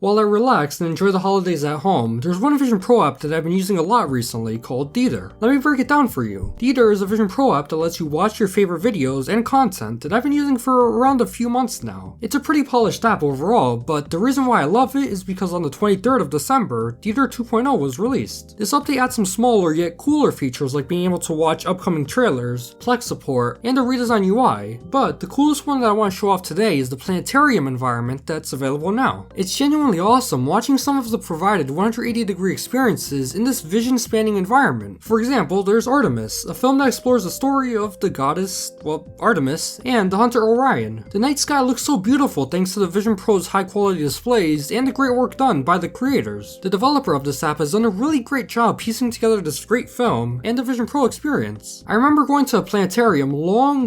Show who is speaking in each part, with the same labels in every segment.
Speaker 1: While I relax and enjoy the holidays at home, there's one Vision Pro app that I've been using a lot recently called Theater. Let me break it down for you. Theater is a Vision Pro app that lets you watch your favorite videos and content that I've been using for around a few months now. It's a pretty polished app overall, but the reason why I love it is because on the 23rd of December, Theater 2.0 was released. This update adds some smaller yet cooler features like being able to watch upcoming trailers, Plex support, and a redesigned UI, but the coolest one that I want to show off today is the Planetarium environment that's available now. It's genuinely awesome watching some of the provided 180-degree experiences in this vision-spanning environment. For example, there's Artemis, a film that explores the story of the goddess, Artemis, and the hunter Orion. The night sky looks so beautiful thanks to the Vision Pro's high-quality displays and the great work done by the creators. The developer of this app has done a really great job piecing together this great film and the Vision Pro experience. I remember going to a planetarium long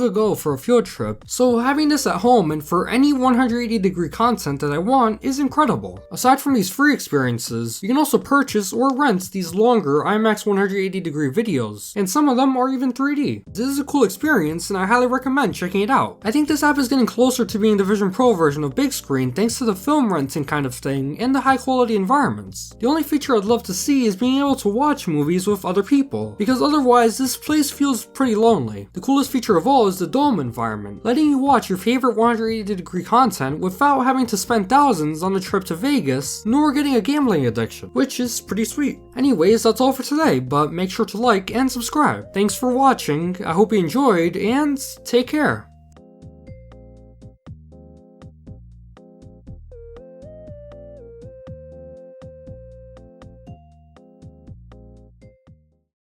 Speaker 1: ago for a field trip, so having this at home and for any 180-degree content that I want is incredible. Aside from these free experiences, you can also purchase or rent these longer IMAX 180-degree videos, and some of them are even 3D. This is a cool experience and I highly recommend checking it out. I think this app is getting closer to being the Vision Pro version of big screen thanks to the film renting kind of thing and the high quality environments. The only feature I'd love to see is being able to watch movies with other people, because otherwise this place feels pretty lonely. The coolest feature of all is the dome environment, letting you watch your favorite 180-degree content without having to spend thousands on a trip to Vegas, nor getting a gambling addiction, which is pretty sweet. Anyways, that's all for today, but make sure to like and subscribe. Thanks for watching, I hope you enjoyed, and take care.